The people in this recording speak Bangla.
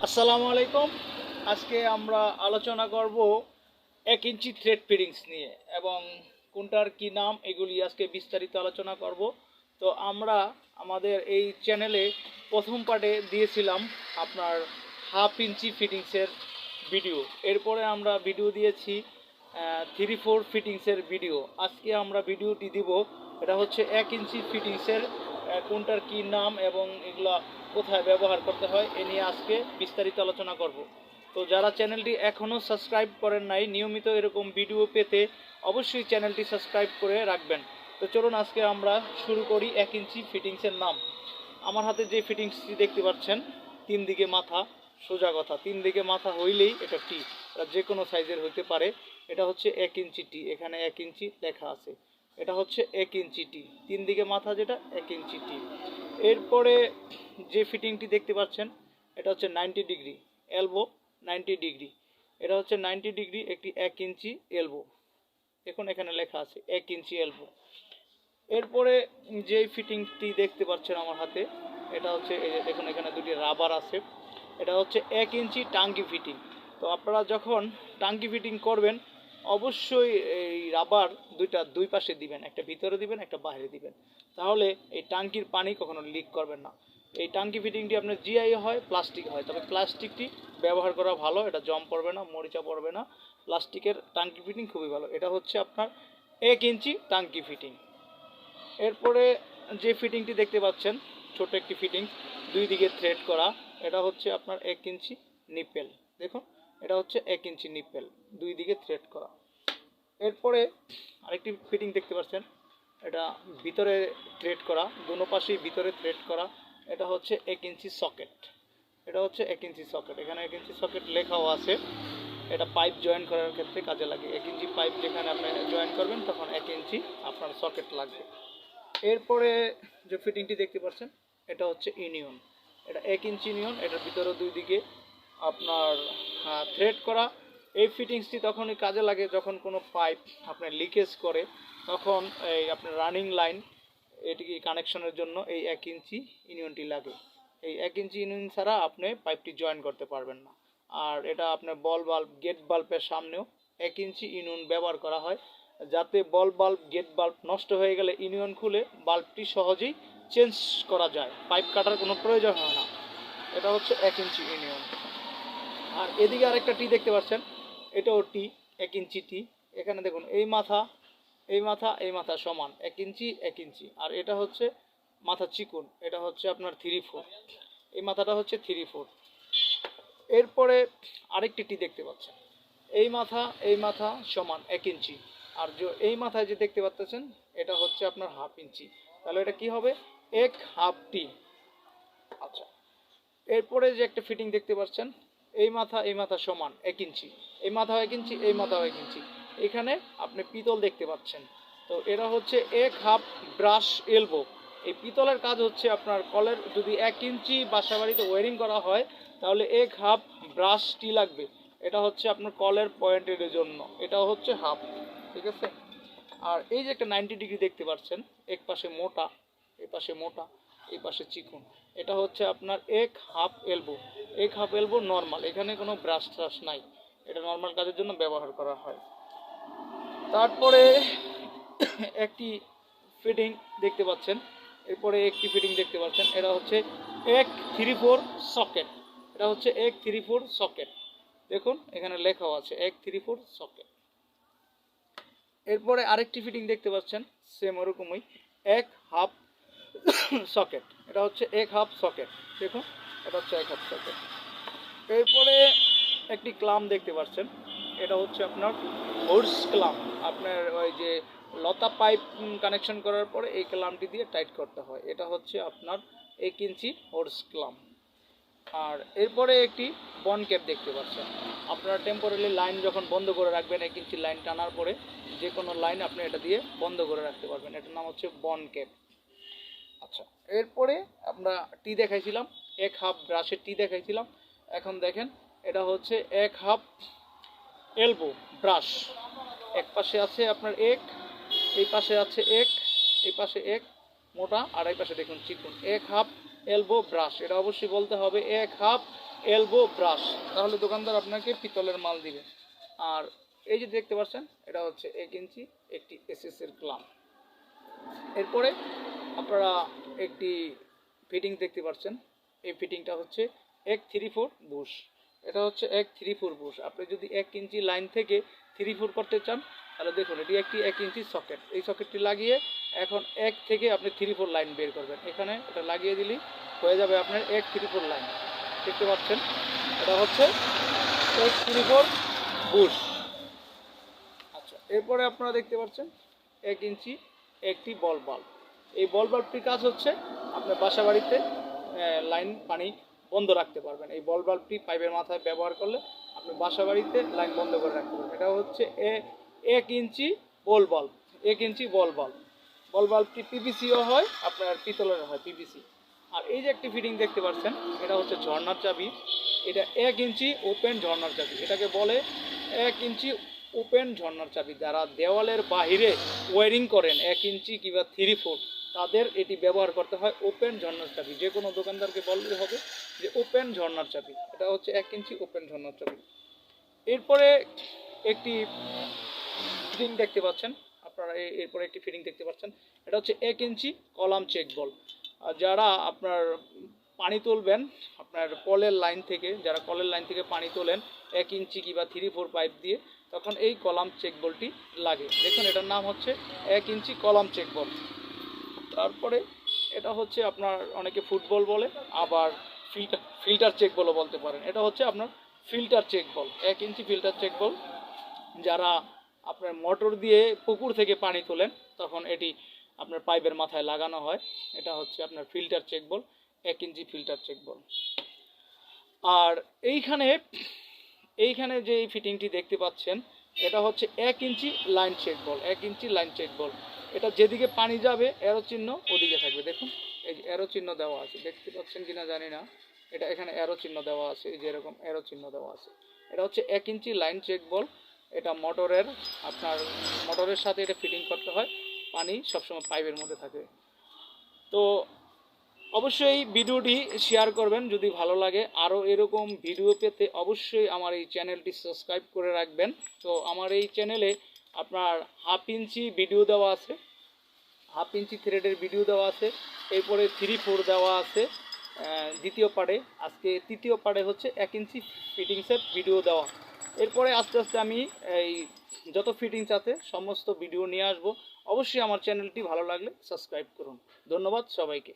আসসালামু আলাইকুম। আজকে আমরা আলোচনা করব 1 ইঞ্চি থ্রেড ফিটিংস নিয়ে এবং কোনটার কি নাম এগুলি আজকে বিস্তারিত আলোচনা করব। তো আমরা আমাদের এই চ্যানেলে প্রথম পার্টে দিয়েছিলাম আপনার 1/2 ইঞ্চি ফিটিংসের ভিডিও, এরপরে আমরা ভিডিও দিয়েছি 3-4 ফিটিংসের ভিডিও। আজকে আমরা ভিডিওটি দিব, এটা হচ্ছে 1 ইঞ্চি ফিটিংসের কোনটার কি নাম এবং এগুলা কোথায় ব্যবহার করতে হয় এ নিয়ে আজকে বিস্তারিত আলোচনা করব। তো যারা চ্যানেলটি এখনও সাবস্ক্রাইব করেন নাই, নিয়মিত এরকম ভিডিও পেতে অবশ্যই চ্যানেলটি সাবস্ক্রাইব করে রাখবেন। তো চলুন আজকে আমরা শুরু করি 1 ইঞ্চি ফিটিংসের নাম। আমার হাতে যে ফিটিংসটি দেখতে পাচ্ছেন, 3 দিকে মাথা, সোজা কথা 3 দিকে মাথা হইলেই এটা টি, এটা যে কোনো সাইজের হইতে পারে। এটা হচ্ছে 1 ইঞ্চি টি, এখানে 1 ইঞ্চি লেখা আছে। এটা হচ্ছে 1 ইঞ্চি টি, 3 দিকে মাথা যেটা 1 ইঞ্চি টি। এরপরে যে ফিটিংটি দেখতে পাচ্ছেন এটা হচ্ছে 90 ডিগ্রি এলবো, 90 ডিগ্রি। এটা হচ্ছে 90 ডিগ্রি একটি 1 ইঞ্চি এলবো। দেখুন এখানে লেখা আছে 1 ইঞ্চি এলবো। এরপরে যে ফিটিংটি দেখতে পাচ্ছেন আমার হাতে, এটা হচ্ছে এই যে দেখুন এখানে দুটি রাবার আছে। এটা হচ্ছে 1 ইঞ্চি টাঙ্কি ফিটিং। তো আপনারা যখন টাঙ্কি ফিটিং করবেন অবশ্যই এই রাবার দুই পাশে দিবেন, একটা ভিতরে দিবেন একটা বাইরে দিবেন, তাহলে এই টাঙ্কির পানি কখনো লিক করবেন না। এই টাঙ্কি ফিটিংটি আপনার জিআই হয়, প্লাস্টিক হয়, তবে প্লাস্টিকটি ব্যবহার করা ভালো, এটা জম পড়বে না, মরিচা পড়বে না। প্লাস্টিকের টাঙ্কি ফিটিং খুবই ভালো। এটা হচ্ছে আপনার 1 ইঞ্চি টাঙ্কি ফিটিং। এরপরে যে ফিটিংটি দেখতে পাচ্ছেন ছোট একটি ফিটিং, 2 দিকে থ্রেড করা। এটা হচ্ছে আপনার 1 ইঞ্চি নিপেল। দেখুন এটা হচ্ছে 1 ইঞ্চি নিপেল, 2 দিকে থ্রেড করা। এরপরে আরেকটি ফিটিং দেখতে পাচ্ছেন, এটা ভিতরে থ্রেড করা, দোনো পাশেই ভিতরে থ্রেড করা। এটা হচ্ছে 1 ইঞ্চি সকেট। এটা হচ্ছে 1 ইঞ্চি সকেট, এখানে 1 ইঞ্চি সকেট লেখাও আছে। এটা পাইপ জয়েন করার ক্ষেত্রে কাজে লাগে। 1 ইঞ্চি পাইপ যেখানে আপনি জয়েন করবেন তখন 1 ইঞ্চি আপনার সকেট লাগবে। এরপরে যে ফিটিংটি দেখতে পাচ্ছেন এটা হচ্ছে ইউনিয়ন। এটা 1 ইঞ্চি ইউনিয়ন, এটার ভিতরে 2 দিকে আপনার থ্রেড করা। এই ফিটিংসটি তখনই কাজে লাগে যখন কোনো পাইপ আপনার লিকেজ করে, তখন এই আপনার রানিং লাইন এটিকে কানেকশনের জন্য এই 1 ইঞ্চি ইউনিয়নটি লাগে। এই 1 ইঞ্চি ইউনিয়ন ছাড়া আপনি পাইপটি জয়েন করতে পারবেন না। আর এটা আপনার বল বাল্ব, গেট বাল্বের সামনেও 1 ইঞ্চি ইউনিয়ন ব্যবহার করা হয়, যাতে বল বাল্ব, গেট বাল্ব নষ্ট হয়ে গেলে ইউনিয়ন খুলে বাল্বটি সহজেই চেঞ্জ করা যায়, পাইপ কাটার কোনো প্রয়োজন হয় না। এটা হচ্ছে 1 ইঞ্চি ইউনিয়ন। আর এদিকে আরেকটা টি দেখতে পাচ্ছেন, এটাও টি, 1 ইঞ্চি টি। এখানে দেখুন এই মাথা, এই মাথা, এই মাথা সমান, 1 ইঞ্চি 1 ইঞ্চি। আর এটা হচ্ছে মাথা চিকুন, এটা হচ্ছে আপনার 3/4, এই মাথাটা হচ্ছে 3/4। এরপরে আরেকটি টি দেখতে পাচ্ছেন, এই মাথা এই মাথা সমান 1 ইঞ্চি। আর এই মাথায় যে দেখতে পাচ্ছেন এটা হচ্ছে আপনার 1/2 ইঞ্চি। তাহলে এটা কি হবে, 1/2 টি। আচ্ছা, এরপরে যে একটা ফিটিং দেখতে পাচ্ছেন, এই মাথা সমান 1 ইঞ্চি, এই মাথাও 1 ইঞ্চি, এই মাথাও 1 ইঞ্চি। এখানে আপনি পিতল দেখতে পাচ্ছেন। তো এরা হচ্ছে 1/2 ব্রাশ এলবো। এই পিতলের কাজ হচ্ছে আপনার কলের যদি 1 ইঞ্চি বাসা বাড়িতে ওয়ারিং করা হয় তাহলে 1/2 ব্রাশ টি লাগবে। এটা হচ্ছে আপনার কলের পয়েন্টের জন্য, এটা হচ্ছে হাফ, ঠিক আছে। আর এই যে একটা 90 ডিগ্রি দেখতে পাচ্ছেন, এক পাশে মোটা, এই পাশে মোটা, এই পাশে চিকুন, এটা হচ্ছে আপনার 1/2 এলবো। 1/2 এলবো নর্মাল, এখানে কোনো ব্রাশ ট্রাশ নাই, এটা নর্মাল কাজের জন্য ব্যবহার করা হয়। তারপরে একটি ফিটিং দেখতে পাচ্ছেন, এরপরে একটি ফিটিং দেখতে পাচ্ছেন, এটা হচ্ছে 1/3/4 সকেট। এটা হচ্ছে 1/3/4 সকেট। দেখুন এখানে লেখাও আছে 1/3/4 সকেট। এরপরে আরেকটি ফিটিং দেখতে পাচ্ছেন, সেম ওরকমই 1/2 সকেট। এটা হচ্ছে 1/2 সকেট। দেখুন এটা হচ্ছে 1/2 সকেট। এরপরে একটি ক্লাম দেখতে পাচ্ছেন, এটা হচ্ছে আপনার হোর্স ক্লাম। আপনার ওই যে লতা পাইপ কানেকশন করার পরে এই ক্লামটি দিয়ে টাইট করতে হয়। এটা হচ্ছে আপনার 1 ইঞ্চি হোর্স ক্লাম। আর এরপরে একটি বন ক্যাপ দেখতে পাচ্ছেন। আপনারা টেম্পোরারি লাইন যখন বন্ধ করে রাখবেন, 1 ইঞ্চি লাইন টানার পরে যে কোনো লাইন আপনি এটা দিয়ে বন্ধ করে রাখতে পারবেন, এটার নাম হচ্ছে বন ক্যাপ। আচ্ছা, এরপরে আমরা টি দেখাইছিলাম, 1/2 ব্রাশের টি দেখাইছিলাম। এখন দেখেন এটা হচ্ছে 1/2 এলবো ব্রাশ। এক পাশে আছে আপনার 1, এই পাশে আছে 1, এই পাশে 1 মোটা, আর এই পাশে দেখুন চিকুন। 1/2 এলবো ব্রাশ, এটা অবশ্যই বলতে হবে 1/2 এলবো ব্রাশ, তাহলে দোকানদার আপনাকে পিতলের মাল দিবে। আর এই যে দেখতে পাচ্ছেন এটা হচ্ছে 1 ইঞ্চি একটি এসএস এর ক্লাম। এরপরে আপনারা একটি ফিটিং দেখতে পাচ্ছেন, এই ফিটিংটা হচ্ছে 134 বুশ। এটা হচ্ছে 134 বুশ। আপনি যদি 1 ইঞ্চি লাইন থেকে 34 করতে চান তাহলে দেখুন এটি একটি 1 ইঞ্চি সকেট। এই সকেটটি লাগিয়ে এখন 1 থেকে আপনি 34 লাইন বের করবেন। এখানে এটা লাগিয়ে দিলেই হয়ে যাবে আপনার 134 লাইন। দেখতে পাচ্ছেন এটা হচ্ছে 134 বুশ। আচ্ছা, এরপরে আপনারা দেখতে পাচ্ছেন 1 ইঞ্চি একটি বল বাল্ব। এই বল বাল্বটির কাজ হচ্ছে আপনার বাসা বাড়িতে লাইন পানি বন্ধ রাখতে পারবেন। এই বল বাল্বটি পাইপের মাথায় ব্যবহার করলে আপনি বাসা বাড়িতে লাইন বন্ধ করে রাখতে পারবেন। এটা হচ্ছে 1 ইঞ্চি বল বাল্ব। 1 ইঞ্চি বল বাল্ব। বল বাল্বটি পিভিসিও হয়, আপনার পিতলের হয় পিভিসি। আর এই যে একটি ফিটিং দেখতে পাচ্ছেন এটা হচ্ছে ঝর্ণার চাবি। এটা 1 ইঞ্চি ওপেন ঝর্ণার চাবি। এটাকে বলে 1 ইঞ্চি ওপেন ঝর্ণার চাবি। যারা দেওয়ালের বাহিরে ওয়ারিং করেন 1 ইঞ্চি কিংবা 3 ফুট, তাদের এটি ব্যবহার করতে হয় ওপেন ঝর্ণার চাবি। যে কোনো দোকানদারকে বলতে হবে যে ওপেন ঝর্ণার চাবি। এটা হচ্ছে 1 ইঞ্চি ওপেন ঝর্ণার চাবি। এরপরে একটি ফিটিং দেখতে পাচ্ছেন আপনারা, এরপরে একটি ফিটিং দেখতে পাচ্ছেন এটা হচ্ছে 1 ইঞ্চি কলাম চেক বল। যারা আপনার পানি তুলবেন আপনার কলের লাইন থেকে, যারা কলের লাইন থেকে পানি তোলেন 1 ইঞ্চি কিংবা 3-4 পাইপ দিয়ে, তখন এই কলাম চেক বলটি লাগে। দেখুন এটার নাম হচ্ছে 1 ইঞ্চি কলাম চেক বল। তারপরে এটা হচ্ছে আপনার অনেকে ফুটবল বলে, আবার ফিল্টার চেক বলও বলতে পারেন। এটা হচ্ছে আপনার ফিল্টার চেক বল, 1 ইঞ্চি ফিল্টার চেক বল। যারা আপনার মোটর দিয়ে পুকুর থেকে পানি তোলেন তখন এটি আপনার পাইপের মাথায় লাগানো হয়। এটা হচ্ছে আপনার ফিল্টার চেক বল, 1 ইঞ্চি ফিল্টার চেক বল। আর এইখানে যে এই ফিটিংটি দেখতে পাচ্ছেন এটা হচ্ছে 1 ইঞ্চি লাইন চেক বল। 1 ইঞ্চি লাইন চেক বল, এটা যেদিকে পানি যাবে অ্যারো চিহ্ন ওদিকে থাকবে। দেখুন এই যে অ্যারো চিহ্ন দেওয়া আছে, দেখতে পাচ্ছেন কিনা জানি না, এটা এখানে অ্যারো চিহ্ন দেওয়া আছে, এই যে এরকম অ্যারো চিহ্ন দেওয়া আছে। এটা হচ্ছে 1 ইঞ্চি লাইন চেক বল। এটা আপনার মোটরের সাথে এটা ফিটিং করতে হয়, পানি সবসময় পাইপের মধ্যে থাকে। তো অবশ্যই ভিডিওটি শেয়ার করবেন যদি ভালো লাগে। আরও এরকম ভিডিও পেতে অবশ্যই আমার এই চ্যানেলটি সাবস্ক্রাইব করে রাখবেন। তো আমার এই চ্যানেলে আপনার 1/2 ইঞ্চি ভিডিও দেওয়া আছে, 1/2 ইঞ্চি থ্রেডের ভিডিও দেওয়া আছে, এরপরে 3-4 দেওয়া আছে দ্বিতীয় পার্টে। আজকে তৃতীয় পার্টে হচ্ছে 1 ইঞ্চি ফিটিংসের ভিডিও দেওয়া। এরপরে আস্তে আস্তে আমি এই যত ফিটিংস আছে সমস্ত ভিডিও নিয়ে আসবো। অবশ্যই আমার চ্যানেলটি ভালো লাগলে সাবস্ক্রাইব করুন। ধন্যবাদ সবাইকে।